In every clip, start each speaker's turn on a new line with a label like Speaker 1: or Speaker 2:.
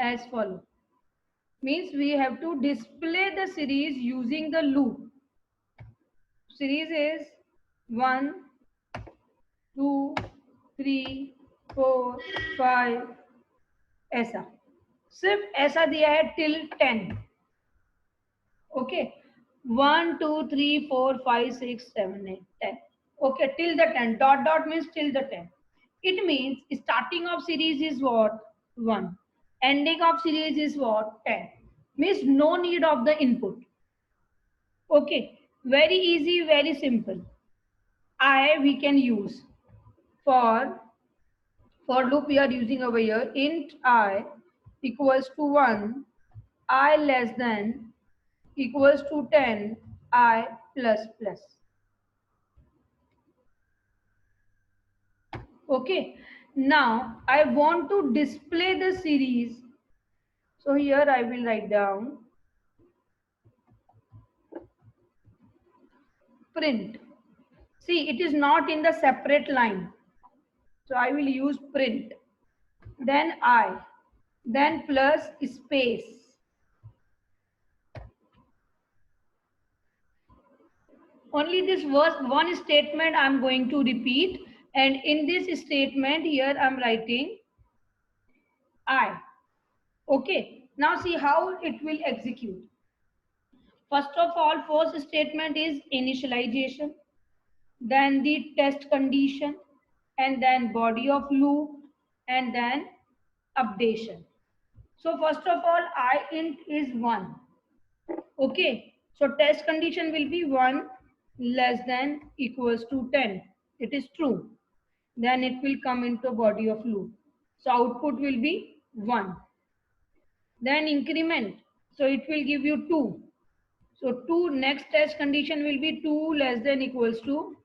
Speaker 1: as follow. Means we have to display the series using the loop. Series is 1, 2, 3, 4, 5 ऐसा. सिर्फ ऐसा दिया है till 10. Okay. 1, 2, 3, 4, 5, 6, 7, 8, 10. Okay, till the 10. Dot dot means till the 10. It means starting of series is what? 1. Ending of series is what? 10. Means no need of the input. Okay, very easy, very simple. I we can use for loop we are using over here. Int I equals to 1, I less than equals to 10, I plus plus. Okay, now I want to display the series. So here I will write down print. See, it is not in the separate line. So I will use print. Then I. Then plus space. Only this was one statement I am going to repeat. And in this statement here I am writing I. Okay. Now see how it will execute. First of all, first statement is initialization, then the test condition, and then body of loop, and then updation. So first of all, I int is 1. Okay. So test condition will be 1 less than equals to 10. It is true. Then it will come into body of loop. So output will be 1. Then increment. So it will give you 2. So 2 next test condition will be 2 less than equals to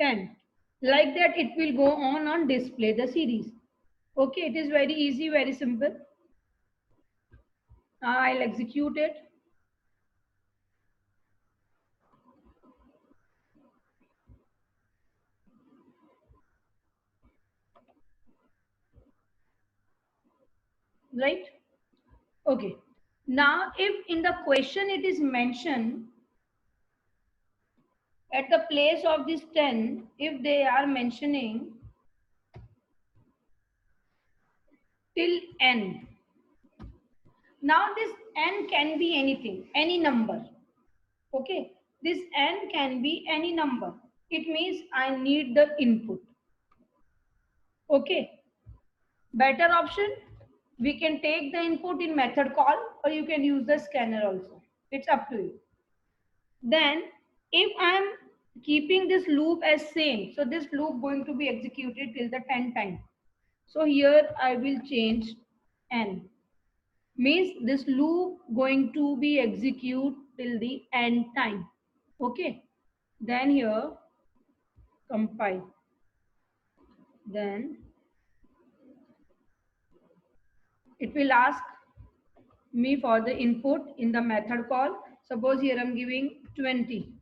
Speaker 1: 10. Like that it will go on display the series. Okay, it is very easy, very simple. I'll execute it. Right? Okay. Now if in the question it is mentioned at the place of this 10, if they are mentioning till n. Now this n can be anything, any number. Okay, this n can be any number. It means I need the input. Okay, better option, we can take the input in method call or you can use the scanner also. It's up to you. Then if I am keeping this loop as same, so this loop going to be executed till the 10 times. So here I will change n. Means this loop going to be execute till the end time. Okay. Then here compile. Then it will ask me for the input in the method call. Suppose here I'm giving 20.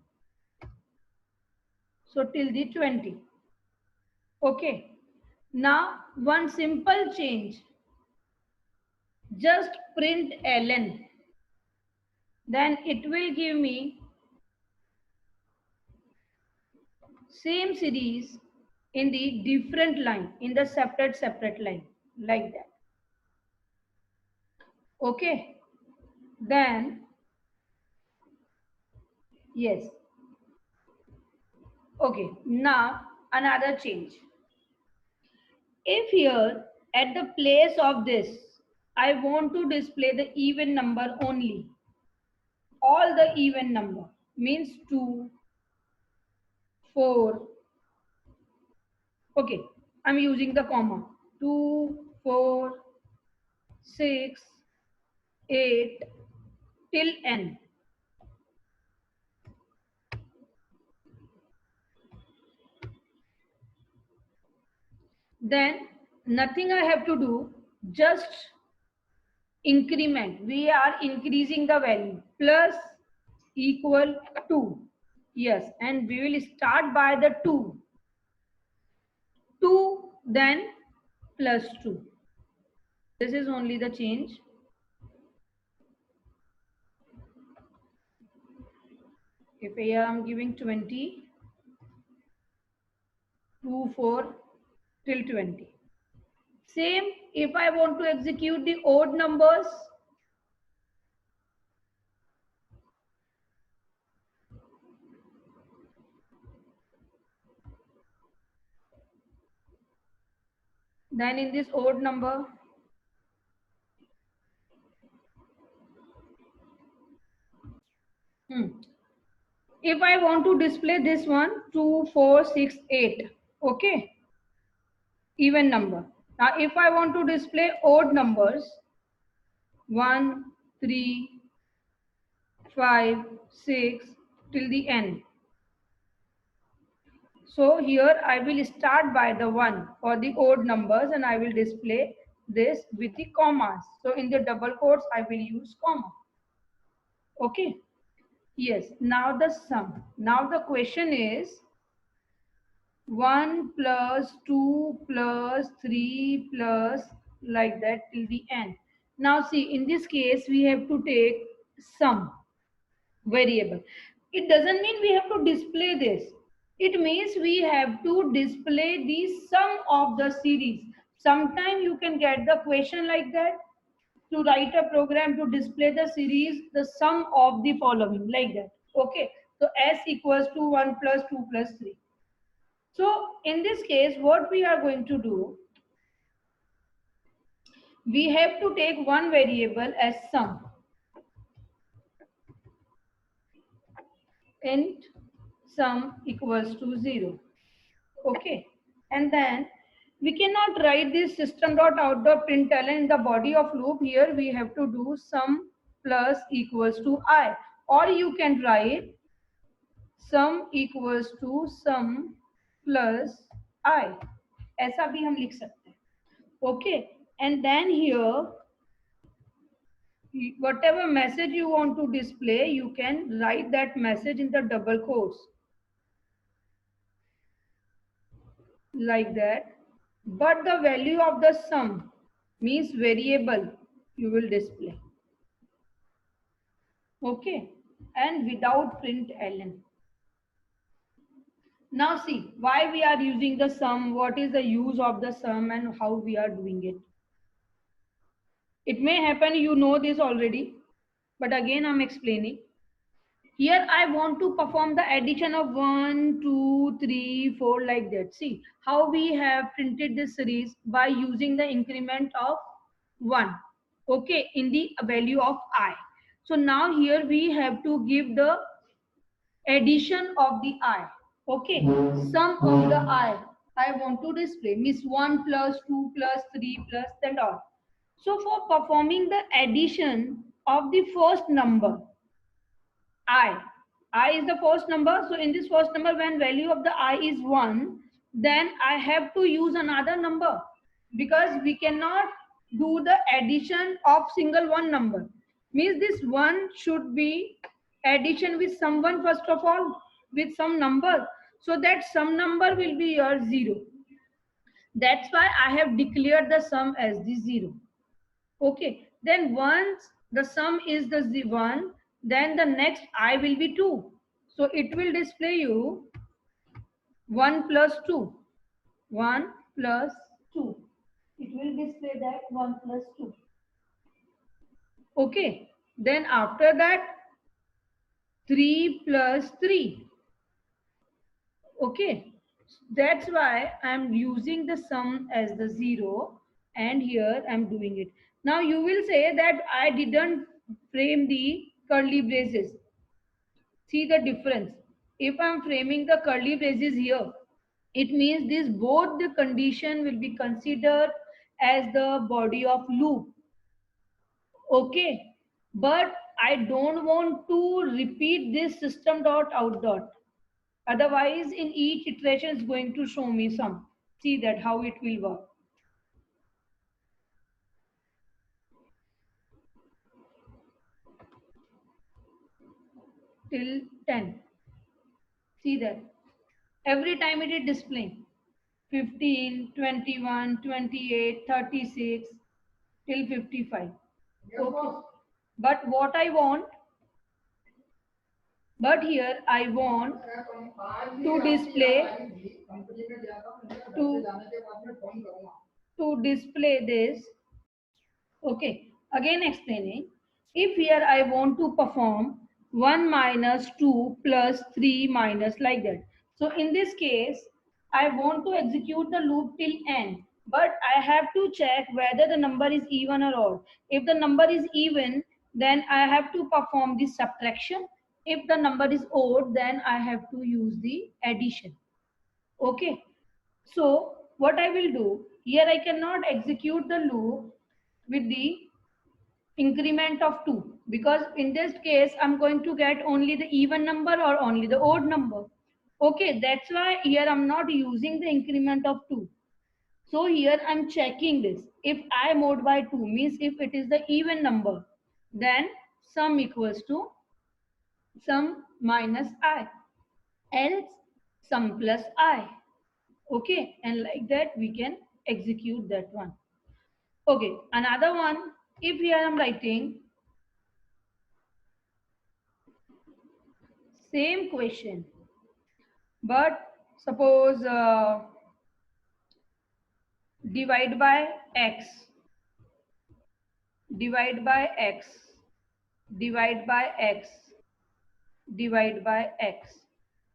Speaker 1: So till the 20. Okay. Now one simple change. Just print ln. Then it will give me same series in the different line, in the separate line, like that. Okay. Then yes. Okay. Now another change. If here at the place of this I want to display the even number only, all the even number means 2, 4. Okay, I'm using the comma. 2, 4, 6, 8 till n. Then nothing I have to do, just increment. We are increasing the value plus equal to. Yes, and we will start by the 2. 2 then plus 2. This is only the change. If here I'm giving 20, 2, 4 till 20. Same if I want to execute the odd numbers. Then in this odd number, if I want to display this one, 2, 4, 6, 8, okay, even number. Now if I want to display odd numbers, 1, 3, 5, 6 till the end. So here I will start by the 1 for the odd numbers and I will display this with the commas. So in the double quotes I will use comma. Okay. Yes. Now the sum. Now the question is 1 plus 2 plus 3 plus like that till the end. Now see, in this case we have to take sum variable. It doesn't mean we have to display this. It means we have to display the sum of the series. Sometimes you can get the question like that, to write a program to display the series, the sum of the following, like that. Okay. So S equals to 1 plus 2 plus 3. So in this case, what we are going to do, we have to take one variable as sum. Int sum equals to 0. Okay. And then we cannot write this system.out.println in the body of loop. Here we have to do sum plus equals to I. Or you can write sum equals to sum plus I. ऐसा भी हम लिख सकते हैं. Okay. And then here, whatever message you want to display, you can write that message in the double quotes. Like that. But the value of the sum means variable you will display. Okay. And without println. Now see why we are using the sum, what is the use of the sum and how we are doing it. It may happen you know this already, but again I'm explaining. Here I want to perform the addition of 1, 2, 3, 4 like that. See how we have printed this series by using the increment of 1. Okay, in the value of I. So now here we have to give the addition of the I. Okay, sum of the I want to display means 1 plus 2 plus 3 plus and all. So for performing the addition of the first number, I is the first number. So in this first number, when value of the I is 1, then I have to use another number because we cannot do the addition of single one number. Means this one should be addition with someone first of all, with some number. So that some number will be your 0. That's why I have declared the sum as the 0. Okay, then once the sum is the 1, then the next I will be 2. So it will display you 1 plus 2. 1 plus 2. It will display that 1 plus 2. Okay, then after that 3 plus 3. Okay, that's why I'm using the sum as the 0 and here I'm doing it. Now you will say that I didn't frame the curly braces. See the difference. If I'm framing the curly braces here, it means this both the condition will be considered as the body of loop. Okay, but I don't want to repeat this system dot out dot. Otherwise, in each iteration is going to show me some. See that how it will work. Till 10. See that. Every time it is displaying 15, 21, 28, 36. till 55. Okay. But what I want, but here I want to display to display this. Okay, again explaining. If here I want to perform 1 minus 2 plus 3 minus like that. So in this case, I want to execute the loop till n, but I have to check whether the number is even or odd. If the number is even, then I have to perform the subtraction. If the number is odd, then I have to use the addition. Okay, so what I will do, here I cannot execute the loop with the increment of 2, because in this case I'm going to get only the even number or only the odd number. Okay, that's why here I'm not using the increment of 2. So here I'm checking this. If I mod by 2 means if it is the even number, then sum equals to sum minus I, else sum plus I. Okay, and like that we can execute that one. Okay, another one, if here I'm writing same question, but suppose divide by x, divide by x, divide by x, divide by x.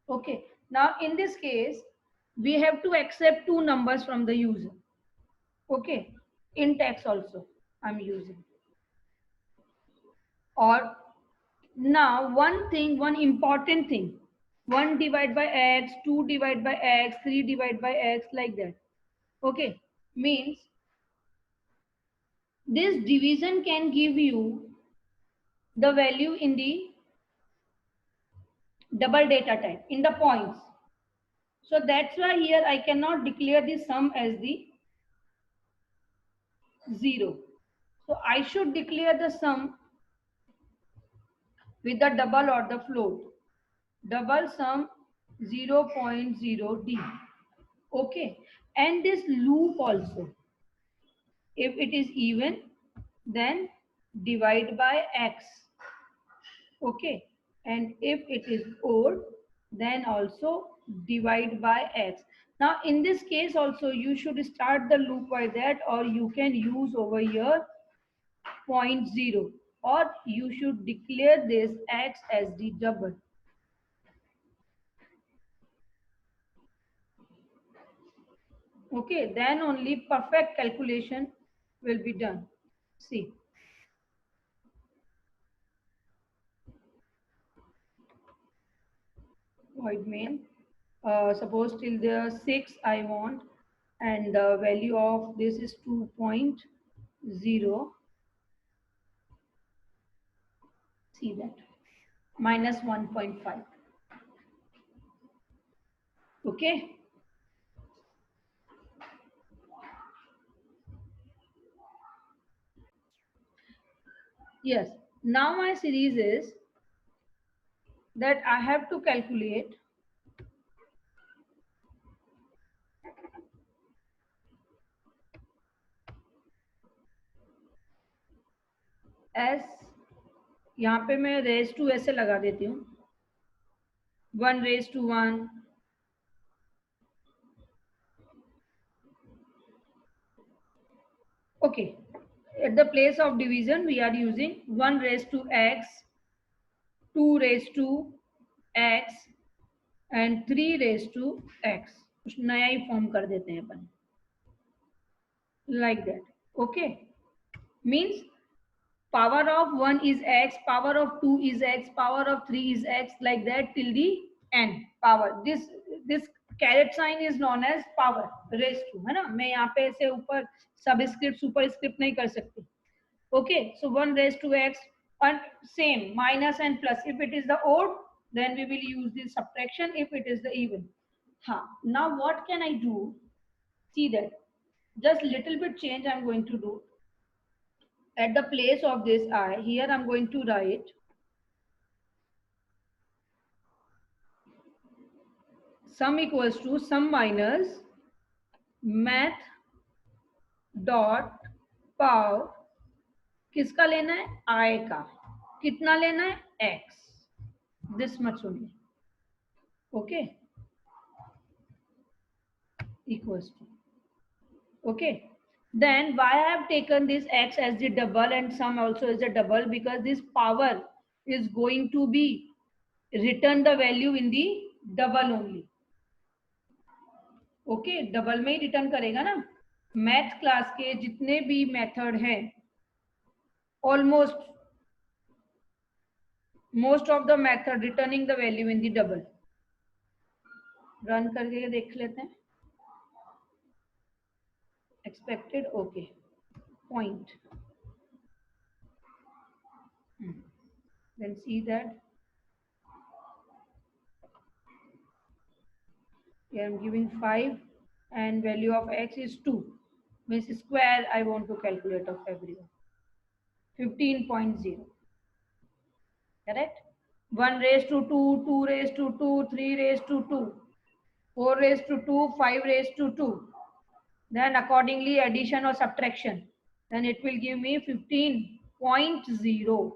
Speaker 1: Okay, now in this case we have to accept two numbers from the user. Okay, in text also I'm using. Or now one thing, one important thing, 1 divide by x, 2 divide by x, 3 divide by x, like that. Okay, means this division can give you the value in the double data type in the points. So that's why here I cannot declare the sum as the 0. So I should declare the sum with the double or the float. Double sum 0.0d. Okay, and this loop also, if it is even, then divide by x. Okay, and if it is odd, then also divide by x. Now in this case also you should start the loop by that, or you can use over here 0.0, or you should declare this x as the double. Okay, then only perfect calculation will be done. See, void main, suppose till the 6 I want, and the value of this is 2.0. See that, minus 1.5. Okay, yes, now my series is that I have to calculate s, यहाँ पे मैं raise to ऐसे लगा देती हूँ, 1 raised to 1, okay. At the place of division we are using 1 raised to x, 2 raised to x and 3 raised to x. कुछ नया ही form कर देते हैं अपन, like that. Okay, means power of 1 is x, power of 2 is x, power of 3 is x, like that till the n power. This caret sign is known as power raised to, है ना. मैं यहाँ पे ऐसे ऊपर subscript super script नहीं कर सकती. Okay, so 1 raised to x, and same minus and plus. If it is the odd, then we will use the subtraction. If it is the even. Now what can I do? See that, just little bit change I'm going to do. At the place of this I, here I'm going to write sum equals to sum minus math dot pow किसका लेना है? I का. कितना लेना है? X. This much only. Okay. Equals to. Okay. Then why I have taken this X as the double and sum also as a double? Because this power is going to be return the value in the double only. Okay, double में ही return करेगा ना. Math class के जितने भी method हैं, almost most of the method returning the value in the double. Run करके देख लेते हैं. Expected, okay, point. Then see that here I'm giving 5 and value of X is 2, means square I want to calculate of everyone. 15.0, correct. 1 raised to 2, 2 raised to 2, 3 raised to 2, 4 raised to 2, 5 raised to 2. Then accordingly addition or subtraction, then it will give me 15.0.